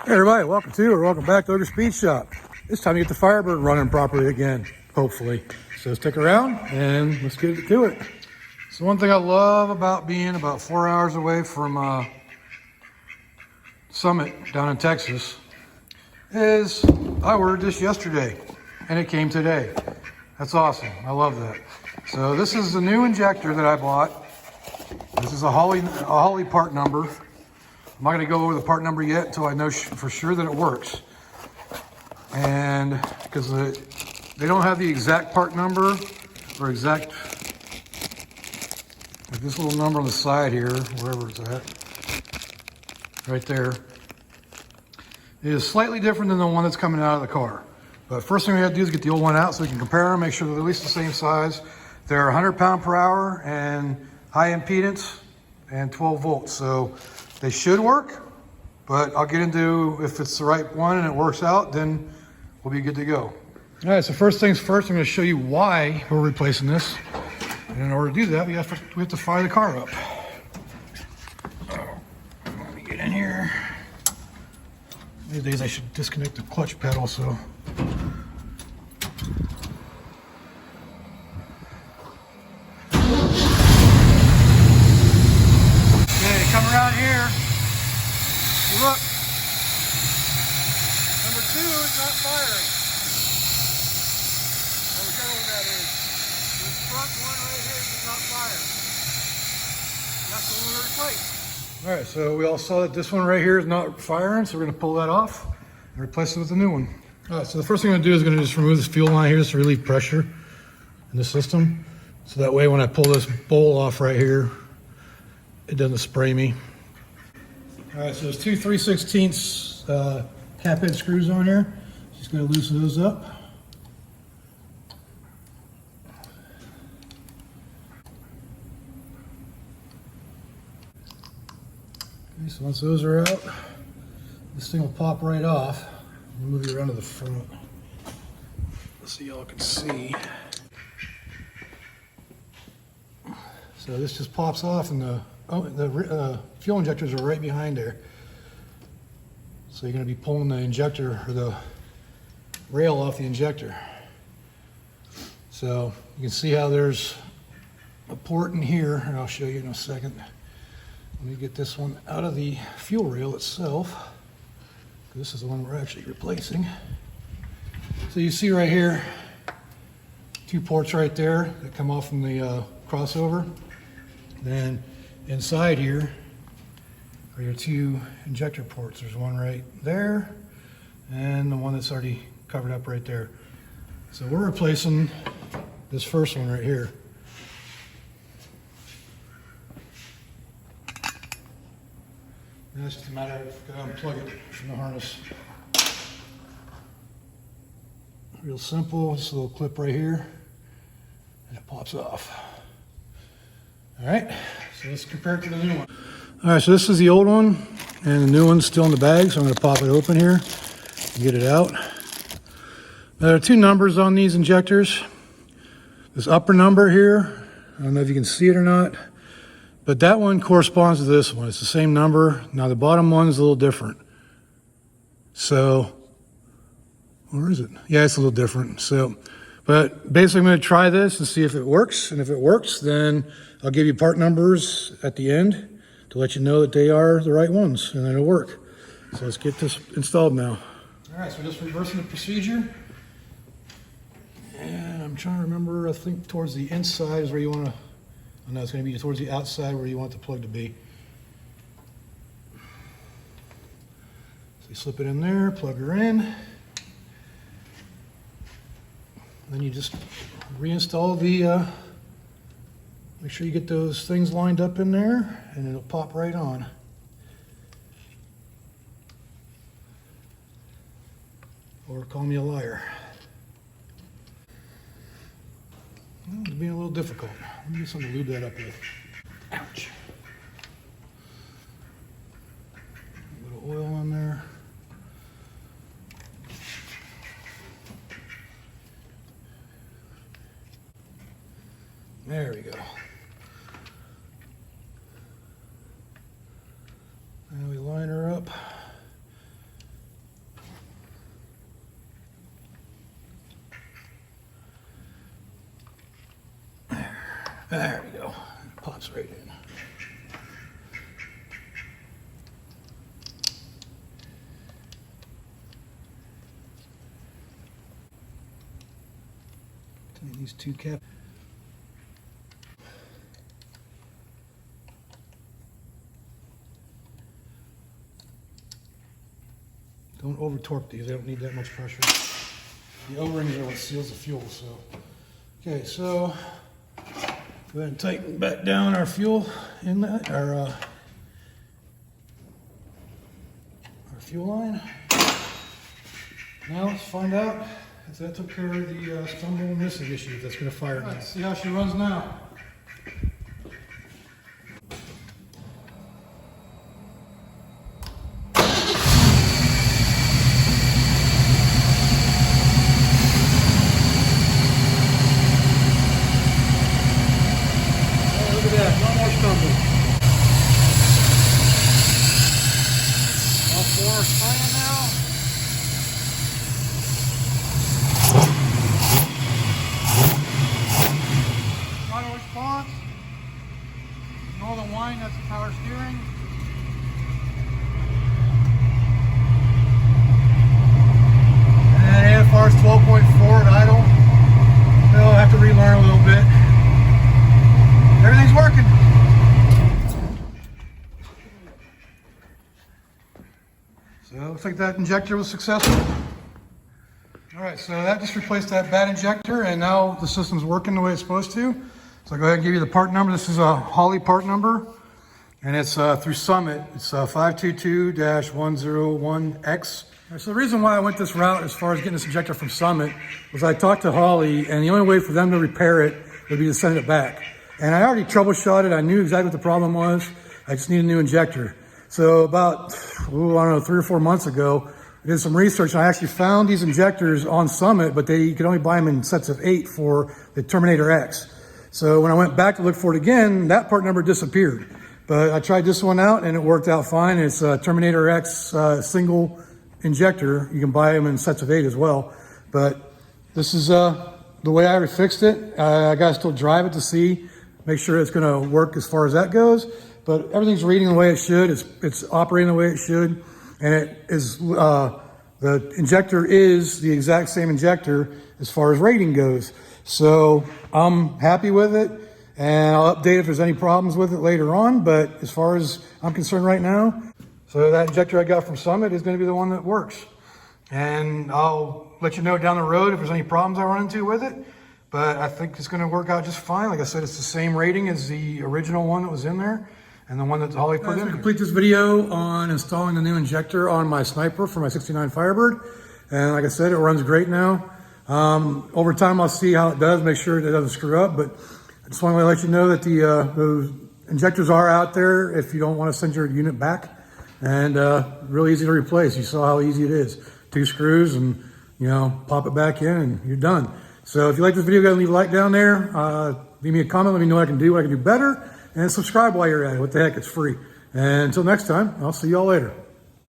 Hey everybody, welcome back to Ogre Speed Shop. It's time to get the Firebird running properly again, hopefully. So stick around and let's get to it. So one thing I love about being about 4 hours away from Summit down in Texas is I ordered this yesterday and it came today. That's awesome. I love that. So this is the new injector that I bought. This is a Holley part number. I'm not going to go over the part number yet until I know for sure that it works. And because they don't have the exact part number or exact, like this little number on the side here, wherever it's at, right there, it is slightly different than the one that's coming out of the car. But first thing we have to do is get the old one out so we can compare them, make sure they're at least the same size. They're 100 pound per hour and high impedance and 12 volts. So they should work, but I'll get into if it's the right one and it works out, then we'll be good to go. All right, so first things first, I'm going to show you why we're replacing this. And in order to do that, we have to fire the car up. Let me get in here. These days I should disconnect the clutch pedal, so. Okay, come around here. Look, number 2 is not firing. Whichever one that is. This front one right here does not fire. That's the one we're replacing. All right, so we all saw that this one right here is not firing, so we're going to pull that off and replace it with a new one. All right, so the first thing I'm going to do is going to just remove this fuel line here just to relieve pressure in the system. So that way when I pull this bowl off right here, it doesn't spray me. All right, so there's two 3/16 cap head screws on here. Just going to loosen those up. Okay, so once those are out, this thing will pop right off. I'll move you around to the front so y'all can see. So this just pops off, and the fuel injectors are right behind there. So you're going to be pulling the injector or the rail off the injector. So you can see how there's a port in here, and I'll show you in a second. Let me get this one out of the fuel rail itself. This is the one we're actually replacing. So you see right here, 2 ports right there that come off from the crossover. Then inside here are your 2 injector ports. There's one right there and the one that's already covered up right there. So we're replacing this first one right here. Now it's just a matter of unplug it from the harness. Real simple, just a little clip right here and it pops off. All right, so let's compare it to the new one. All right, so this is the old one, and the new one's still in the bag, so I'm going to pop it open here and get it out. Now, there are 2 numbers on these injectors. This upper number here, I don't know if you can see it or not, but that one corresponds to this one. It's the same number. Now, the bottom one is a little different. So, where is it? Yeah, it's a little different. So, but basically, I'm going to try this and see if it works, and if it works, then I'll give you part numbers at the end to let you know that they are the right ones, and then it'll work. So let's get this installed now. All right, so just reversing the procedure. And I'm trying to remember, I think towards the inside is where you want to, oh no, it's going to be towards the outside where you want the plug to be. So you slip it in there, plug her in. Then you just reinstall the, make sure you get those things lined up in there and it'll pop right on. Or call me a liar. Well, it's being a little difficult. Let me get something to lube that up with. Ouch. A little oil on there. There we go. And we line her up. There we go. Pops right in. These two caps. Don't over torque these, they don't need that much pressure. The O-rings are what seals the fuel, so. Okay, so go ahead and tighten back down our fuel inlet, our fuel line. Now let's find out if that took care of the stumble and missing issue that's going to fire now. Let's see how she runs now. That's the power steering. And AFR is 12.4 at idle. I'll have to relearn a little bit. Everything's working. So it looks like that injector was successful. All right, so that just replaced that bad injector, and now the system's working the way it's supposed to. So I'll go ahead and give you the part number. This is a Holley part number. And it's through Summit. It's 522-101X. So the reason why I went this route as far as getting this injector from Summit was I talked to Holley, and the only way for them to repair it would be to send it back. And I already troubleshot it. I knew exactly what the problem was. I just need a new injector. So about, I don't know, 3 or 4 months ago, I did some research, and I actually found these injectors on Summit, but you could only buy them in sets of 8 for the Terminator X. So when I went back to look for it again, that part number disappeared. But I tried this one out and it worked out fine. It's a Terminator X single injector. You can buy them in sets of 8 as well. But this is the way I fixed it. I got to still drive it to see, make sure it's going to work as far as that goes. But everything's reading the way it should. It's operating the way it should. And it is the injector is the exact same injector as far as rating goes. So I'm happy with it. And I'll update if there's any problems with it later on, but as far as I'm concerned right now, so that injector I got from Summit is going to be the one that works. And I'll let you know down the road if there's any problems I run into with it, but I think it's going to work out just fine. Like I said, it's the same rating as the original one that was in there and the one that Holley put in. To complete this video on installing the new injector on my Sniper for my '69 Firebird. And like I said, it runs great now. Over time, I'll see how it does, make sure it doesn't screw up, but I just want to let you know that the injectors are out there if you don't want to send your unit back, and really easy to replace. You saw how easy it is. 2 screws and, pop it back in and you're done. So if you like this video, go ahead and leave a like down there. Leave me a comment. Let me know what I can do better. And subscribe while you're at it. What the heck, it's free. And until next time, I'll see y'all later.